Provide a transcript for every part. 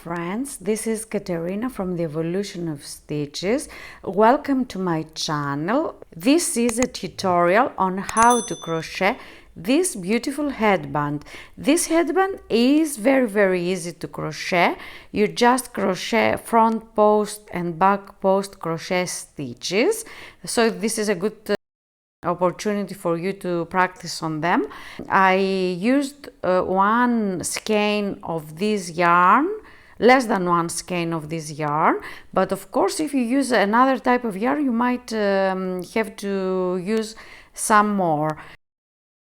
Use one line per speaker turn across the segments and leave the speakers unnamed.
friends, this is Katerina from the Evolution of Stitches. Welcome to my channel. This is a tutorial on how to crochet this beautiful headband. This headband is very easy to crochet. You just crochet front post and back post crochet stitches. So this is a good opportunity for you to practice on them. I used one skein of this yarn, less than one skein of this yarn, but of course if you use another type of yarn you might have to use some more.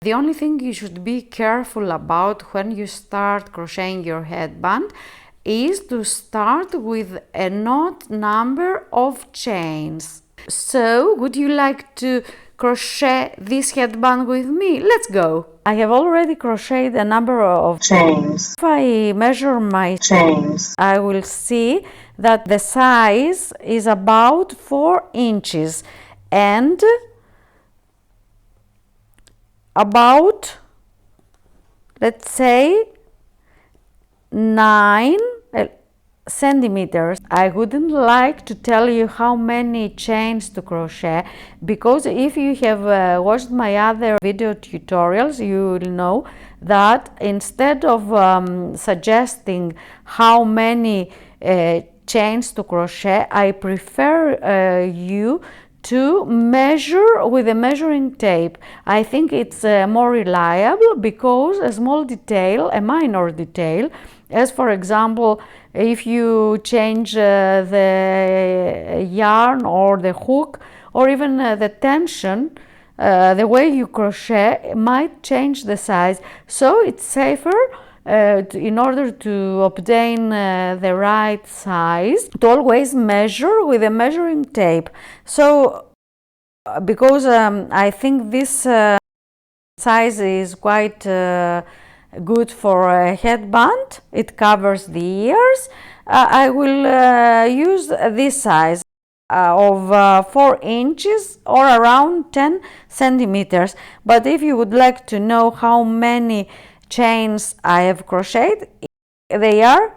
The only thing you should be careful about when you start crocheting your headband is to start with an odd number of chains. So would you like to crochet this headband with me? Let's go! I have already crocheted a number of chains. If I measure my chains, I will see that the size is about 4 inches and about, let's say, 9 centimeters. I wouldn't like to tell you how many chains to crochet, because if you have watched my other video tutorials, you will know that instead of suggesting how many chains to crochet, I prefer you to measure with a measuring tape. I think it's more reliable, because a small detail, a minor detail, as for example, if you change the yarn or the hook or even the tension, the way you crochet might change the size. So it's safer in order to obtain the right size, to always measure with a measuring tape. So because I think this size is quite good for a headband, it covers the ears, I will use this size of 4 inches or around 10 centimeters. But if you would like to know how many chains I have crocheted, they are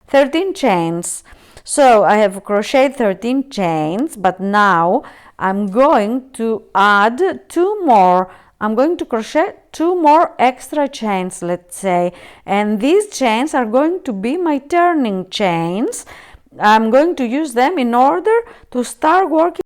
13 chains. So I have crocheted 13 chains, but now I'm going to add 2 more. I'm going to crochet 2 more extra chains, let's say, and these chains are going to be my turning chains. I'm going to use them in order to start working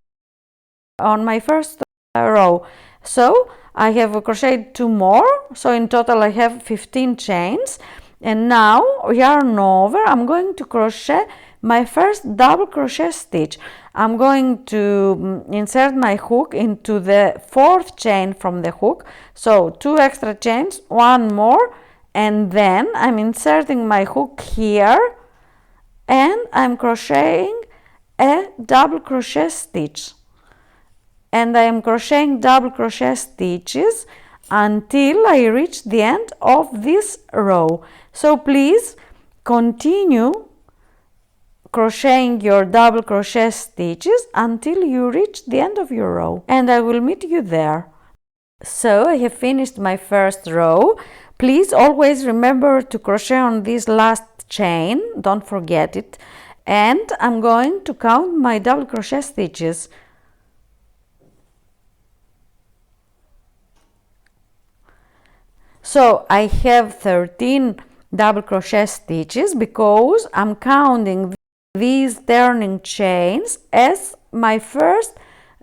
on my first row. So I have crocheted 2 more, so in total I have 15 chains. And now, yarn over, I'm going to crochet my first double crochet stitch. I'm going to insert my hook into the 4th chain from the hook, so 2 extra chains, 1 more, and then I'm inserting my hook here and I'm crocheting a double crochet stitch. And I am crocheting double crochet stitches until I reach the end of this row. So please continue crocheting your double crochet stitches until you reach the end of your row, and I will meet you there. So I have finished my first row. Please always remember to crochet on this last chain, don't forget it, and I'm going to count my double crochet stitches. So I have 13 double crochet stitches because I'm counting these turning chains as my first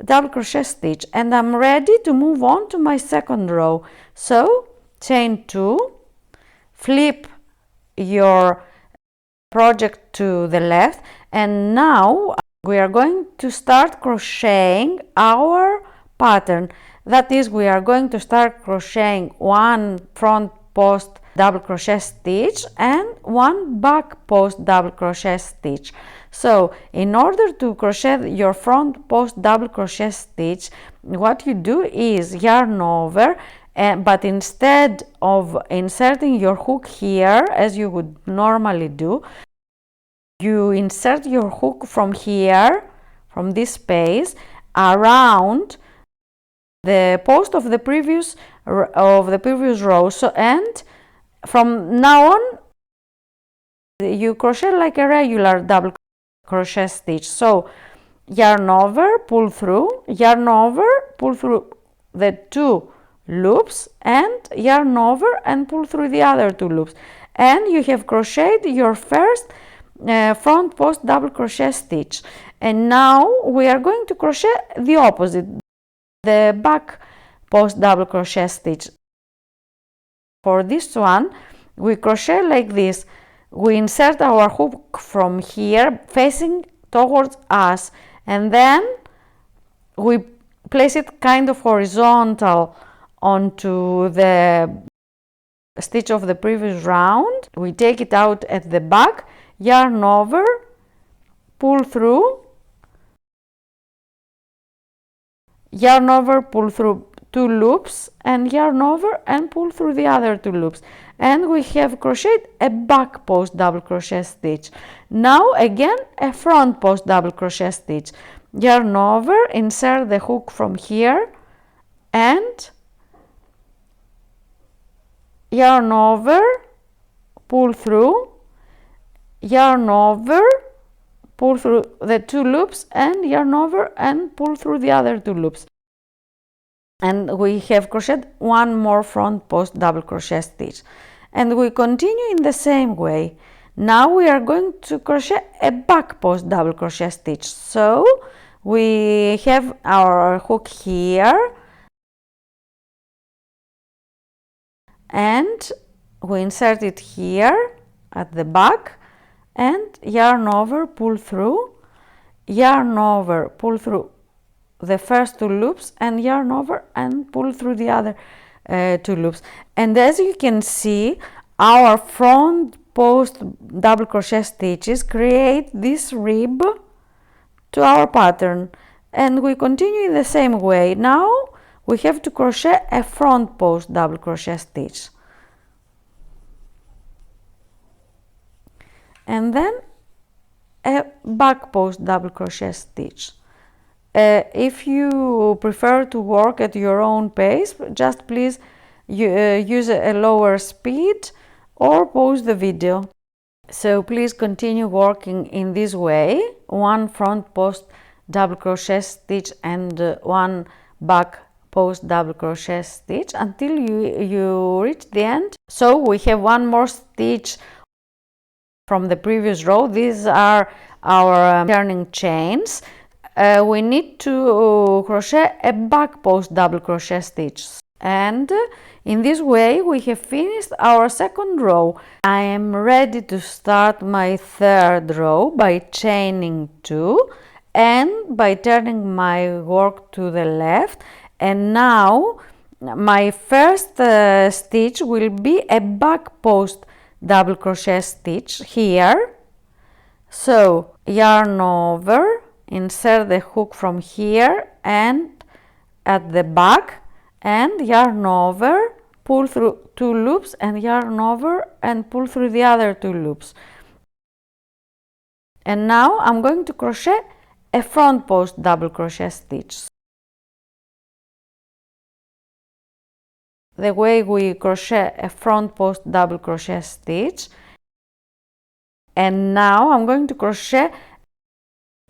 double crochet stitch, and I'm ready to move on to my second row. So chain 2, flip your project to the left, and now we are going to start crocheting our pattern. That is, we are going to start crocheting 1 front post double crochet stitch and 1 back post double crochet stitch. So in order to crochet your front post double crochet stitch, what you do is yarn over, but instead of inserting your hook here as you would normally do, you insert your hook from here, from this space, around the post of the previous row. So, and from now on you crochet like a regular double crochet stitch. So yarn over, pull through, yarn over, pull through the 2 loops, and yarn over and pull through the other 2 loops, and you have crocheted your first front post double crochet stitch. And now we are going to crochet the opposite, the back post double crochet stitch. For this one we crochet like this. We insert our hook from here facing towards us, and then we place it kind of horizontal onto the stitch of the previous round. We take it out at the back, yarn over, pull through, yarn over, pull through 2 loops, and yarn over and pull through the other 2 loops, and we have crocheted a back post double crochet stitch. Now again a front post double crochet stitch. Yarn over, insert the hook from here, and yarn over, pull through, yarn over, pull through the 2 loops, and yarn over and pull through the other 2 loops. And we have crocheted one more front post double crochet stitch, and we continue in the same way. Now we are going to crochet a back post double crochet stitch. So we have our hook here, and we insert it here at the back, and yarn over, pull through, yarn over, pull through the first 2 loops, and yarn over and pull through the other 2 loops. And as you can see, our front post double crochet stitches create this rib to our pattern, and we continue in the same way. Now we have to crochet a front post double crochet stitch, and then a back post double crochet stitch. If you prefer to work at your own pace, just please use a lower speed or pause the video. So please continue working in this way, one front post double crochet stitch and one back post double crochet stitch until you reach the end. So we have one more stitch from the previous row. These are our turning chains. We need to crochet a back post double crochet stitch, and in this way we have finished our second row. I am ready to start my third row by chaining 2 and by turning my work to the left. And now my first stitch will be a back post double crochet stitch here. So yarn over, insert the hook from here and at the back, and yarn over, pull through 2 loops, and yarn over and pull through the other 2 loops. And now I'm going to crochet a front post double crochet stitch. The way we crochet a front post double crochet stitch. And now I'm going to crochet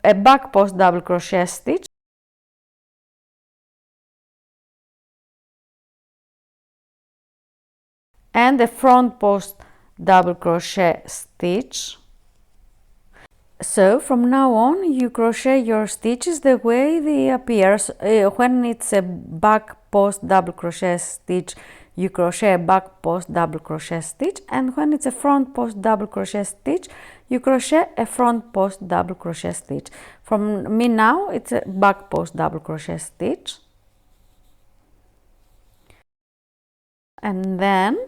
a back post double crochet stitch and a front post double crochet stitch. So from now on you crochet your stitches the way they appear. When it's a back post double crochet stitch, you crochet a back post double crochet stitch, and when it's a front post double crochet stitch, you crochet a front post double crochet stitch. From me now it's a back post double crochet stitch, and then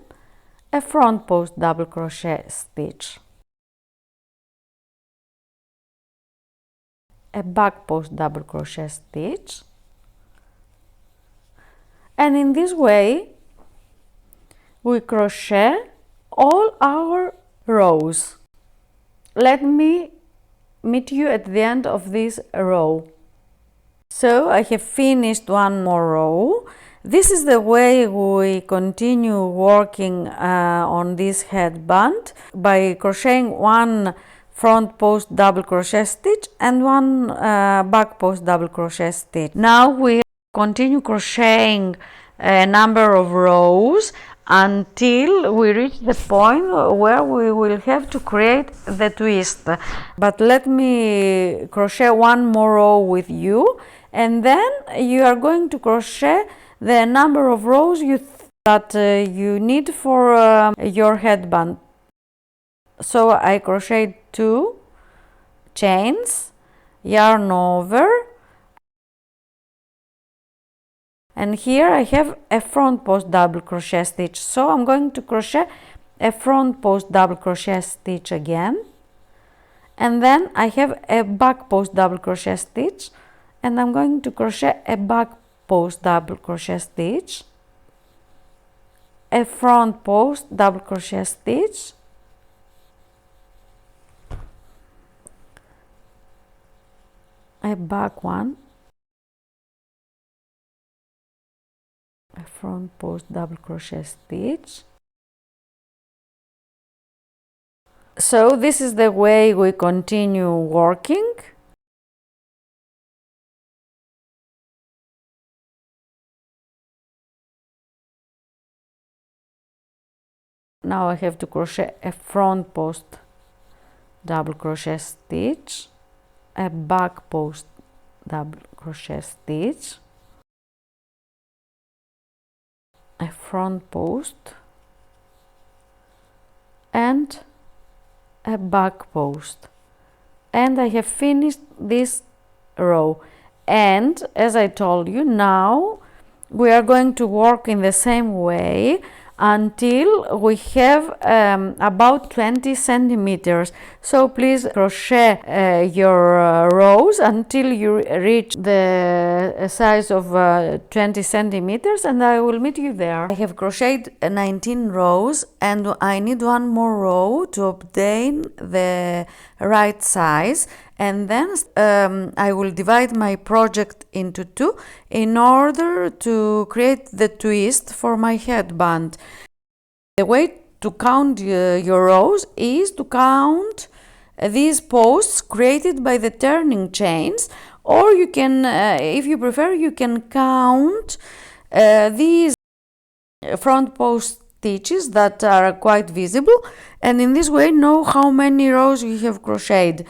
a front post double crochet stitch, a back post double crochet stitch, and in this way we crochet all our rows. Let me meet you at the end of this row. So I have finished one more row. This is the way we continue working on this headband by crocheting one front post double crochet stitch and one back post double crochet stitch. Now we continue crocheting a number of rows until we reach the point where we will have to create the twist. But let me crochet one more row with you, and then you are going to crochet the number of rows that you need for your headband. So I crocheted 2 chains, yarn over, and here I have a front post double crochet stitch. So I'm going to crochet a front post double crochet stitch again, and then I have a back post double crochet stitch, and I'm going to crochet a back post double crochet stitch, a front post double crochet stitch, a back one, a front post double crochet stitch. So this is the way we continue working. Now I have to crochet a front post double crochet stitch, a back post double crochet stitch, a front post, and a back post, and I have finished this row. And as I told you, now we are going to work in the same way until we have about 20 centimeters. So please crochet your rows until you reach the size of 20 centimeters, and I will meet you there. I have crocheted 19 rows, and I need one more row to obtain the right size, and then I will divide my project into 2 in order to create the twist for my headband. The way to count your rows is to count these posts created by the turning chains, or you can, if you prefer, you can count these front post stitches that are quite visible, and in this way know how many rows you have crocheted.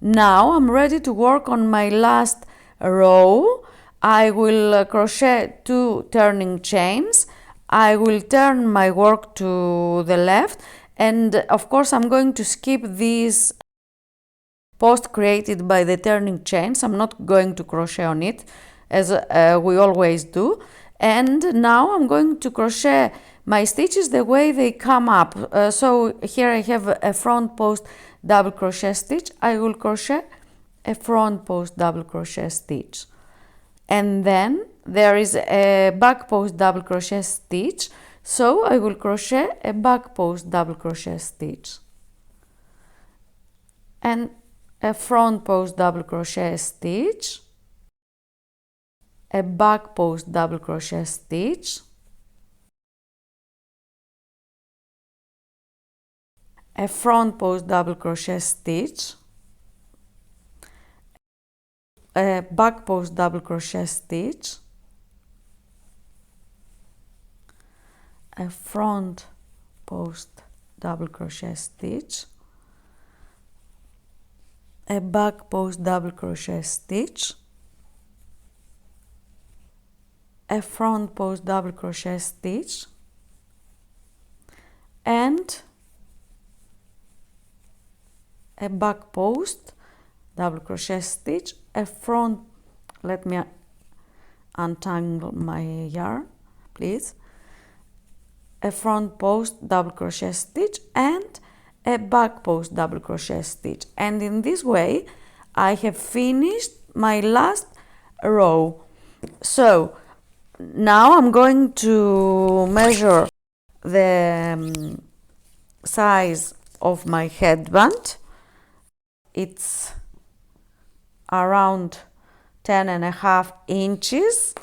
Now I'm ready to work on my last row. I will crochet 2 turning chains. I will turn my work to the left, and of course I'm going to skip these posts created by the turning chains. I'm not going to crochet on it as we always do. And now I'm going to crochet my stitches the way they come up. So here I have a front post double crochet stitch. I will crochet a front post double crochet stitch, and then there is a back post double crochet stitch, so I will crochet a back post double crochet stitch and a front post double crochet stitch, a back post double crochet stitch, a front post double crochet stitch, a back post double crochet stitch, a front post double crochet stitch, a back post double crochet stitch, a front post double crochet stitch, and a back post double crochet stitch, a front, let me untangle my yarn please, a front post double crochet stitch and a back post double crochet stitch. And in this way I have finished my last row. So now I'm going to measure the size of my headband. It's around 10.5 inches,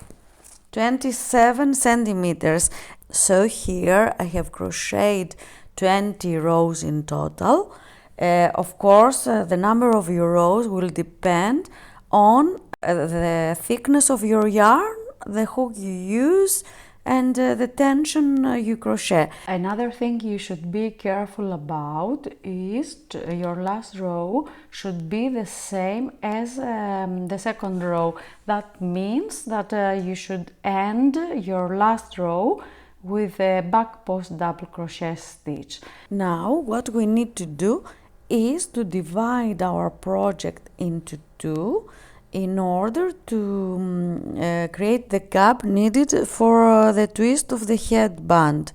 27 centimeters. So here I have crocheted 20 rows in total. Of course, the number of your rows will depend on the thickness of your yarn, the hook you use, and the tension you crochet. Another thing you should be careful about is your last row should be the same as the second row. That means that you should end your last row with a back post double crochet stitch. Now what we need to do is to divide our project into two in order to create the gap needed for the twist of the headband.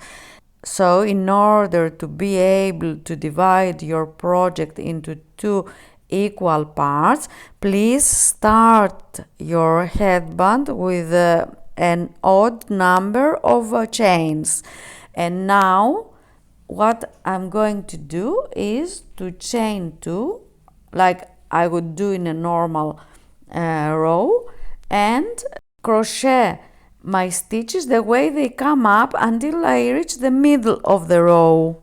So in order to be able to divide your project into two equal parts, please start your headband with an odd number of chains. And now what I'm going to do is to chain 2 like I would do in a normal row, and crochet my stitches the way they come up until I reach the middle of the row.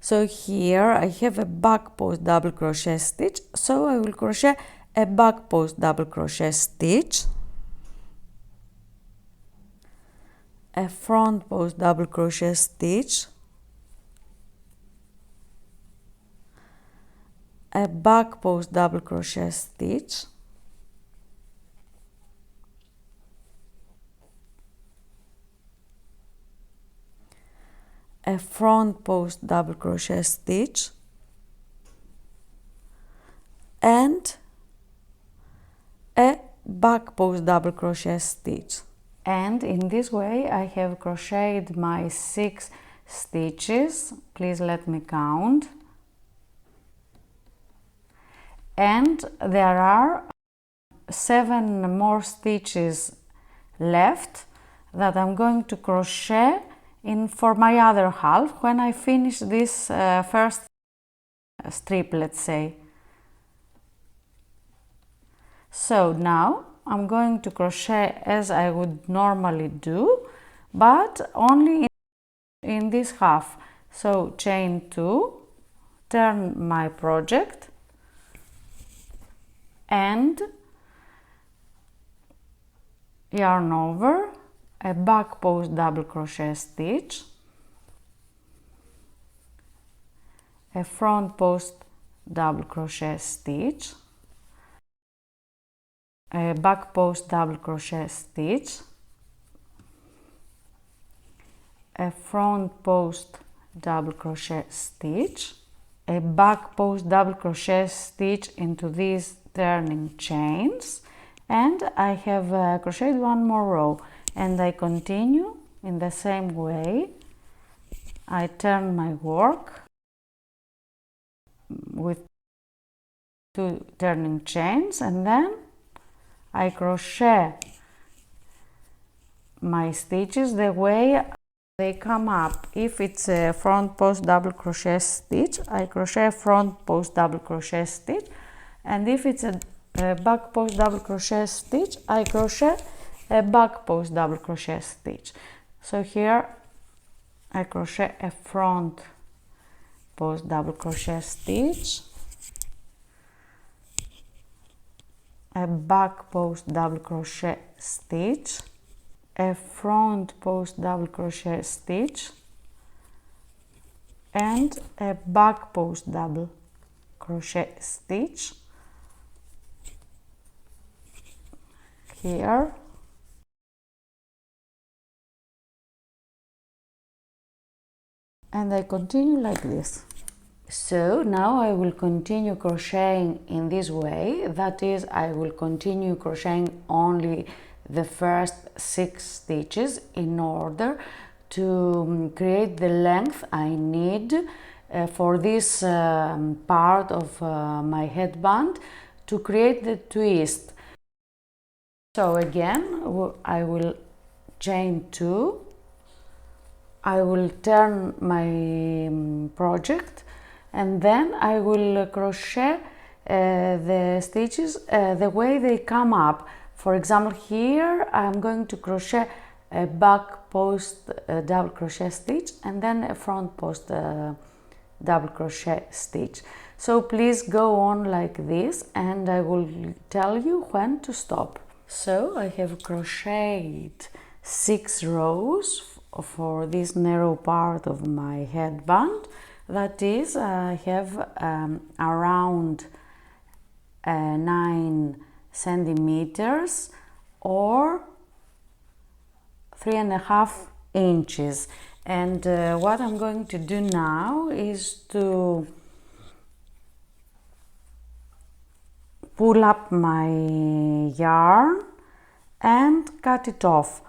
So here I have a back post double crochet stitch, so I will crochet a back post double crochet stitch, a front post double crochet stitch, a back post double crochet stitch, a front post double crochet stitch, and a back post double crochet stitch. And in this way I have crocheted my 6 stitches. Please let me count. And there are 7 more stitches left that I'm going to crochet in for my other half when I finish this first strip, let's say. So now I'm going to crochet as I would normally do, but only in this half. So chain 2, turn my project, and yarn over, a back post double crochet stitch, a front post double crochet stitch, a back post double crochet stitch, a front post double crochet stitch, a back post double crochet stitch into these turning chains, and I have crocheted 1 more row, and I continue in the same way. I turn my work with 2 turning chains, and then I crochet my stitches the way they come up. If it's a front post double crochet stitch, I crochet a front post double crochet stitch, and if it's a back post double crochet stitch, I crochet a back post double crochet stitch. So here I crochet a front post double crochet stitch, a back post double crochet stitch, a front post double crochet stitch, and a back post double crochet stitch here, and I continue like this. So now I will continue crocheting in this way, that is, I will continue crocheting only the first 6 stitches in order to create the length I need for this part of my headband to create the twist. So again I will chain 2, I will turn my project, and then I will crochet the stitches the way they come up. For example, here I'm going to crochet a back post double crochet stitch and then a front post double crochet stitch. So please go on like this and I will tell you when to stop. So I have crocheted 6 rows for this narrow part of my headband. That is, I have around 9 centimeters or 3.5 inches. And what I'm going to do now is to pull up my yarn and cut it off.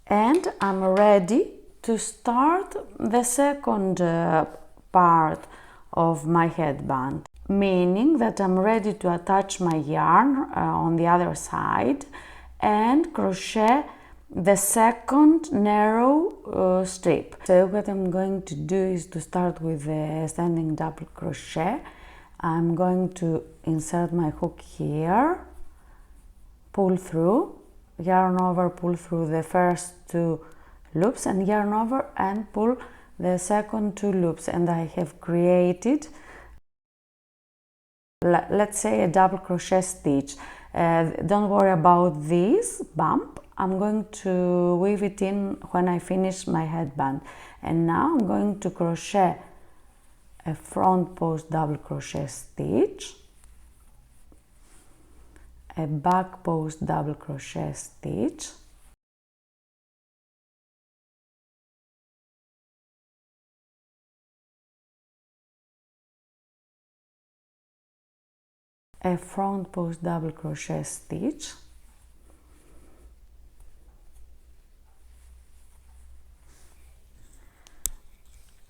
And I'm ready to start the second part of my headband, meaning that I'm ready to attach my yarn on the other side and crochet the second narrow strip. So what I'm going to do is to start with the standing double crochet. I'm going to insert my hook here, pull through, yarn over, pull through the first 2 loops and yarn over and pull the second 2 loops, and I have created, let's say, a double crochet stitch. Don't worry about this bump. I'm going to weave it in when I finish my headband. And now I'm going to crochet a front post double crochet stitch, a back post double crochet stitch, a front post double crochet stitch,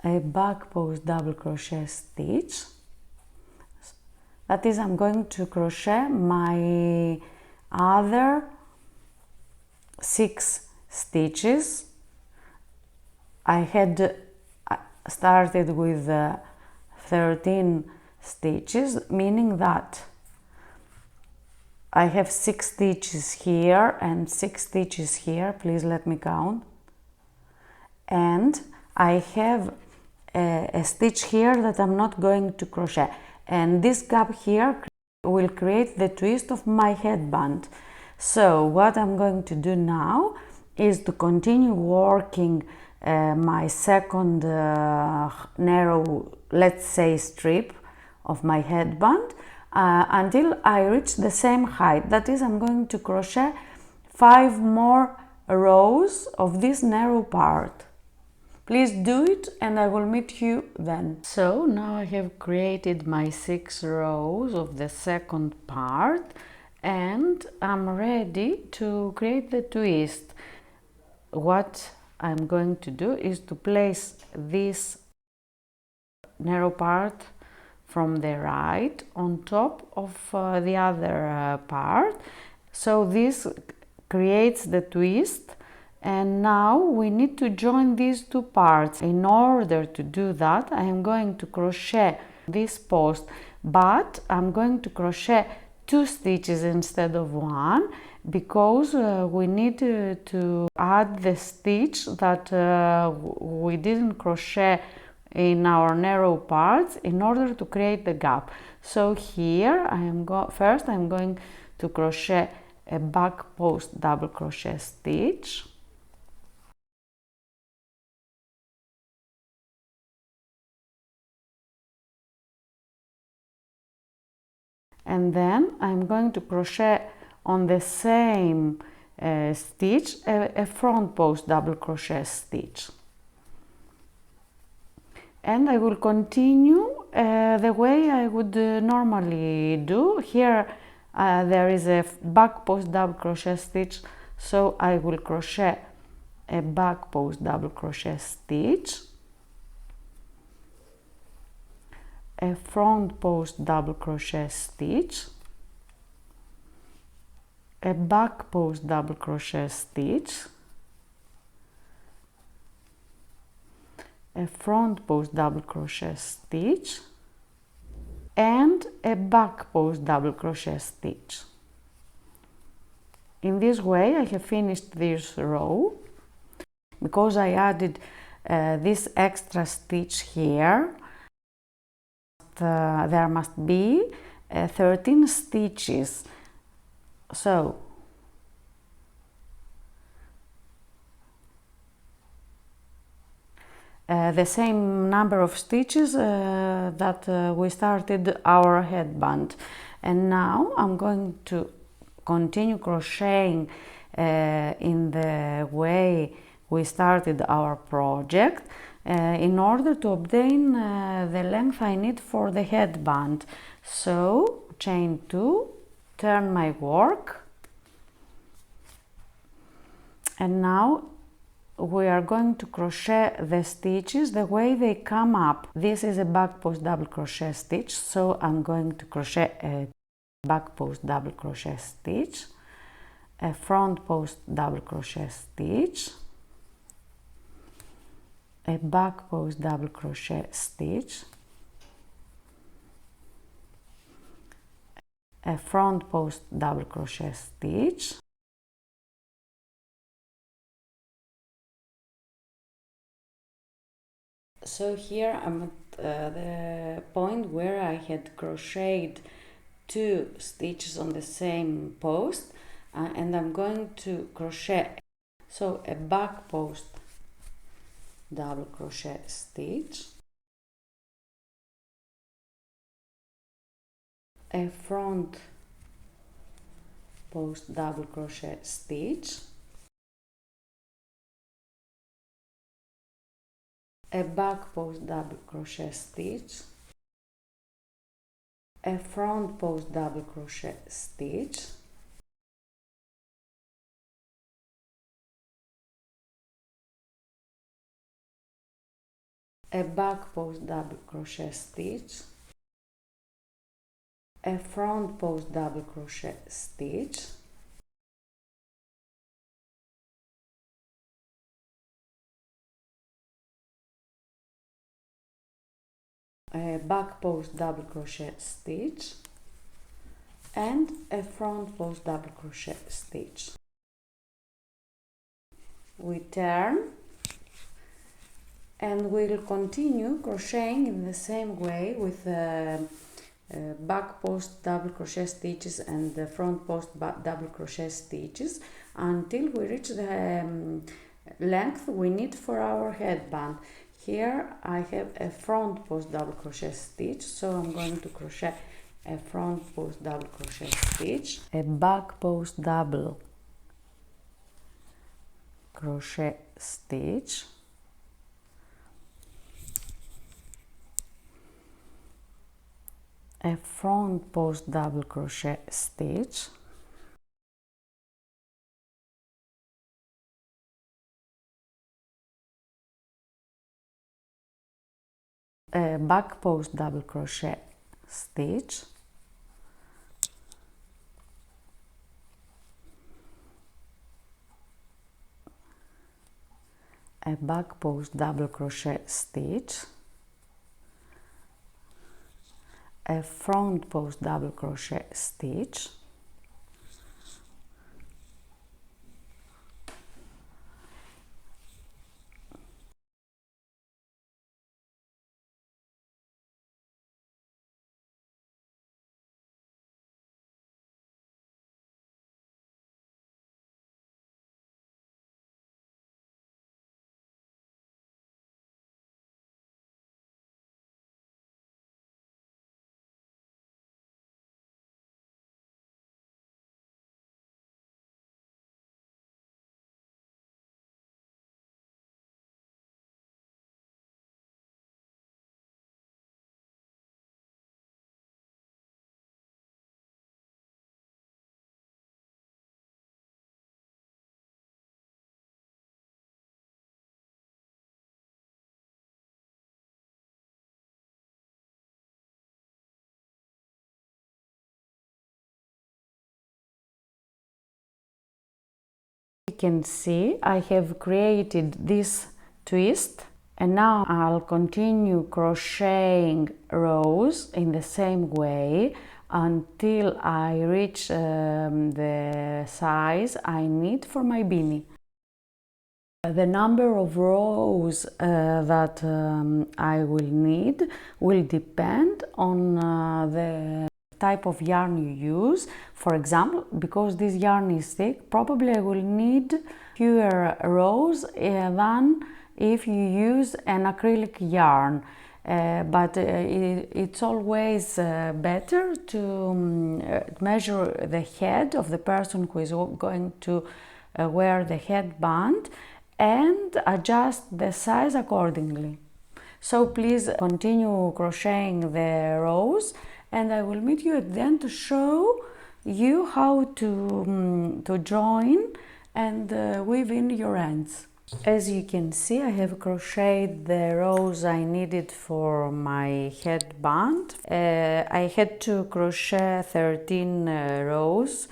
a back post double crochet stitch. That is, I'm going to crochet my other 6 stitches. I had started with 13 stitches, meaning that I have 6 stitches here and 6 stitches here. Please let me count. And I have a stitch here that I'm not going to crochet, and this gap here will create the twist of my headband. So what I'm going to do now is to continue working my second narrow, let's say, strip of my headband until I reach the same height. That is, I'm going to crochet 5 more rows of this narrow part. Please do it and I will meet you then. So now I have created my 6 rows of the second part and I'm ready to create the twist. What I'm going to do is to place this narrow part from the right on top of the other part. So this creates the twist. And now we need to join these 2 parts. In order to do that, I am going to crochet this post, but I'm going to crochet 2 stitches instead of 1 because we need to add the stitch that we didn't crochet in our narrow parts in order to create the gap. So here first I'm going to crochet a back post double crochet stitch, and then I'm going to crochet on the same stitch a front post double crochet stitch, and I will continue the way I would normally do. Here there is a back post double crochet stitch, so I will crochet a back post double crochet stitch, a front post double crochet stitch, a back post double crochet stitch, a front post double crochet stitch, and a back post double crochet stitch. In this way I have finished this row. Because I added this extra stitch here, there must be 13 stitches. So the same number of stitches that we started our headband. And now I'm going to continue crocheting in the way we started our project in order to obtain the length I need for the headband. So chain 2, turn my work, and now we are going to crochet the stitches the way they come up. This is a back post double crochet stitch, so I'm going to crochet a back post double crochet stitch, a front post double crochet stitch, a back post double crochet stitch, a front post double crochet stitch, so here I'm at the point where I had crocheted 2 stitches on the same post, and I'm going to crochet, so a back post double crochet stitch, a front post double crochet stitch, a back post double crochet stitch, a front post double crochet stitch, a back post double crochet stitch, a front post double crochet stitch, a back post double crochet stitch, and a front post double crochet stitch. We turn and we'll continue crocheting in the same way with back post double crochet stitches and the front post double crochet stitches until we reach the length we need for our headband. Here I have a front post double crochet stitch, so I'm going to crochet a front post double crochet stitch, a back post double crochet stitch, a front post double crochet stitch, a back post double crochet stitch, a back post double crochet stitch, a front post double crochet stitch, you can see I have created this twist, and now I'll continue crocheting rows in the same way until I reach the size I need for my beanie. The number of rows that I will need will depend on the type of yarn you use. For example, because this yarn is thick, probably I will need fewer rows than if you use an acrylic yarn. But it's always better to measure the head of the person who is going to wear the headband and adjust the size accordingly. So please continue crocheting the rows, and I will meet you at the end to show you how to join and weave in your ends. As you can see, I have crocheted the rows I needed for my headband. I had to crochet 13 rows.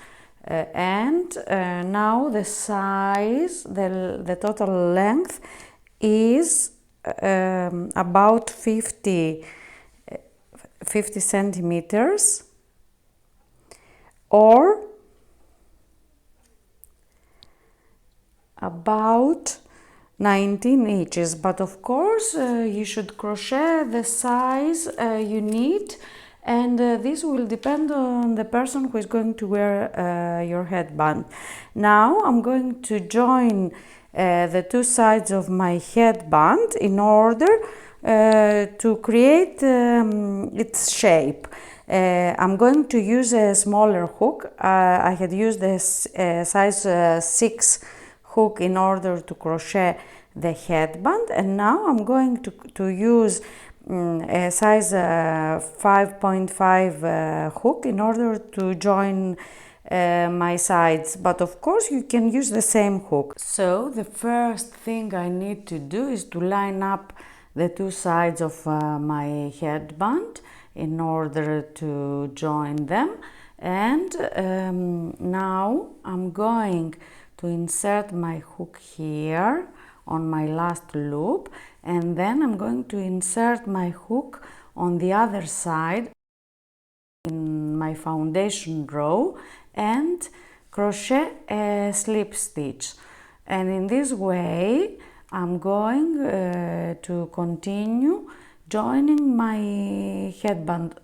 And now the size, the total length is about 50 centimeters, or about 19 inches. But of course you should crochet the size you need, and this will depend on the person who is going to wear your headband. Now I'm going to join the two sides of my headband in order to create its shape. I'm going to use a smaller hook. I had used a size 6 hook in order to crochet the headband, and now I'm going to use a size 5.5 hook in order to join my sides, but of course you can use the same hook. So the first thing I need to do is to line up the two sides of my headband in order to join them, and now I'm going to insert my hook here on my last loop, and then I'm going to insert my hook on the other side in my foundation row and crochet a slip stitch. And in this way I'm going to continue joining my headband.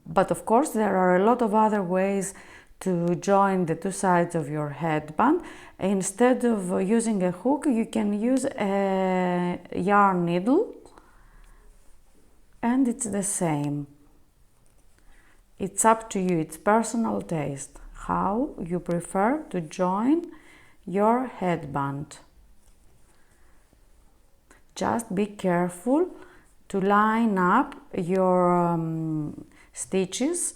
But of course there are a lot of other ways to join the two sides of your headband. Instead of using a hook, you can use a yarn needle, and it's the same. It's up to you, it's personal taste, how you prefer to join your headband. Just be careful to line up your stitches.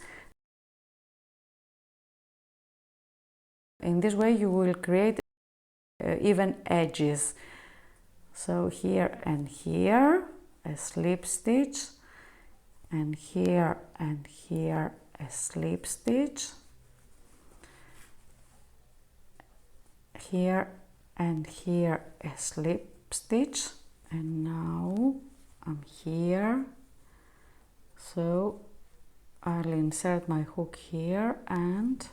In this way you will create even edges. So here and here a slip stitch, and here a slip stitch, here and here a slip stitch, and now I'm here. So I'll insert my hook here and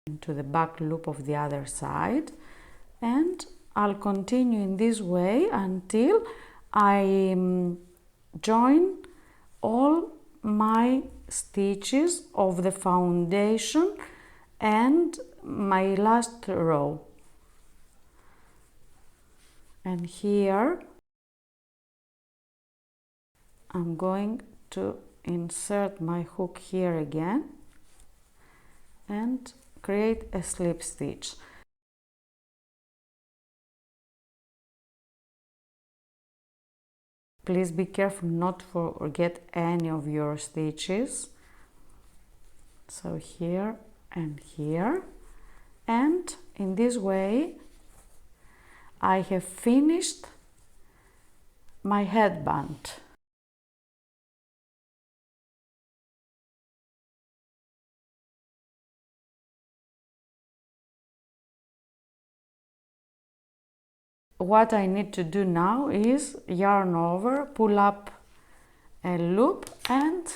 into the back loop of the other side, and I'll continue in this way until I join all my stitches of the foundation and my last row. And here I'm going to insert my hook here again and create a slip stitch. Please be careful not to forget any of your stitches. So here and here, and in this way I have finished my headband. what I need to do now is yarn over, pull up a loop and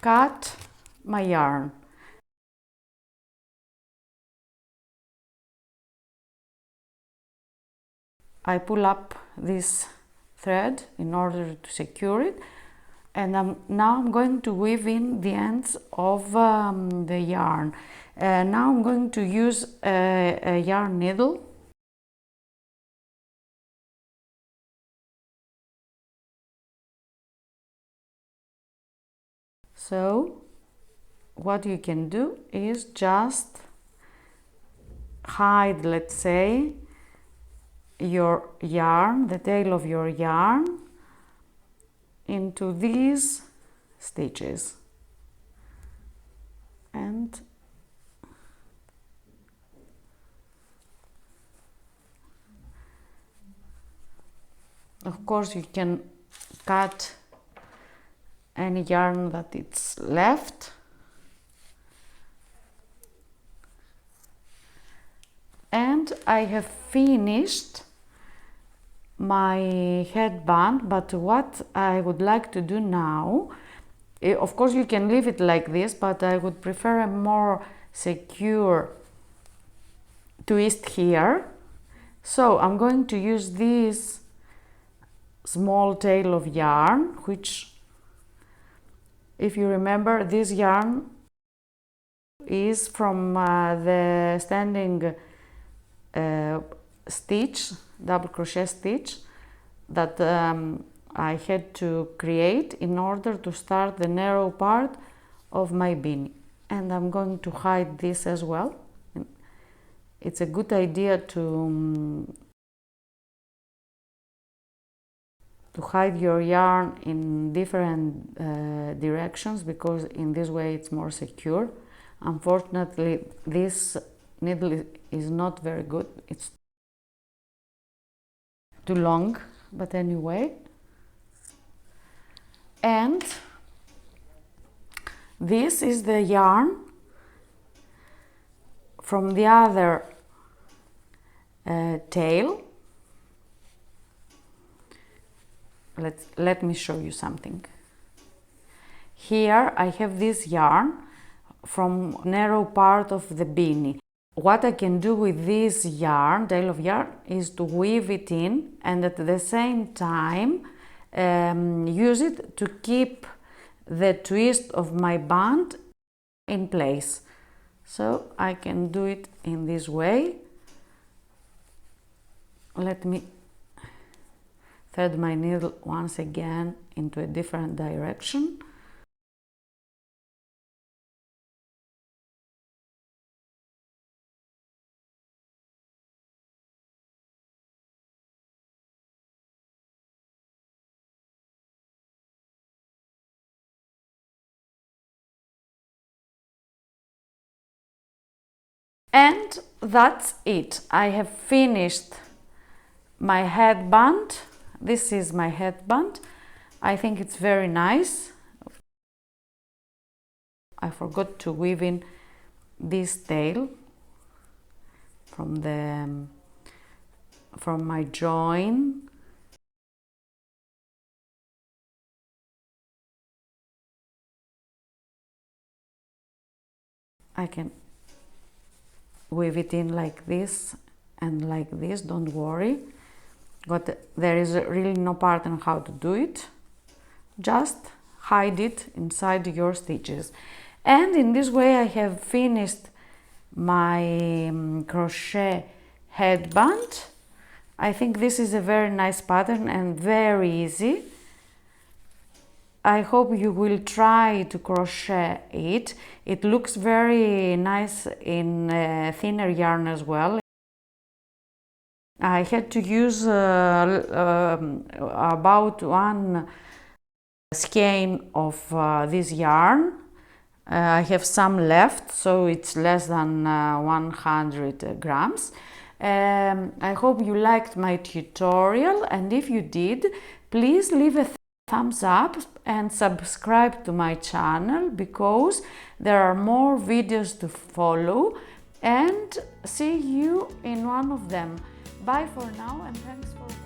cut my yarn. I pull up this thread in order to secure it, and now I'm going to weave in the ends of the yarn. Now I'm going to use a yarn needle. So what you can do is just hide, let's say, your yarn, the tail of your yarn, into these stitches, and of course you can cut any yarn that it's left. And I have finished my headband, but what I would like to do now, of course you can leave it like this, but I would prefer a more secure twist here. So I'm going to use this small tail of yarn, which, if you remember, this yarn is from the standing stitch, double crochet stitch, that I had to create in order to start the narrow part of my beanie. And I'm going to hide this as well. It's a good idea to hide your yarn in different directions, because in this way it's more secure. Unfortunately, this needle is not very good. It's too long, but anyway. And this is the yarn from the other tail. Let me show you something. Here I have this yarn from narrow part of the beanie. What I can do with this yarn, tail of yarn, is to weave it in and at the same time use it to keep the twist of my band in place. So I can do it in this way. Let me thread my needle once again into a different direction. And that's it. I have finished my headband. This is my headband. I think it's very nice. I forgot to weave in this tail from my join. I can weave it in like this and like this, don't worry. But there is really no pattern how to do it. Just hide it inside your stitches. And in this way I have finished my crochet headband. I think this is a very nice pattern and very easy. I hope you will try to crochet it. It looks very nice in thinner yarn as well. I had to use about one skein of this yarn. I have some left, so it's less than 100 grams. I hope you liked my tutorial, and if you did, please leave a thumbs up and subscribe to my channel, because there are more videos to follow, and see you in one of them. Bye for now, and thanks for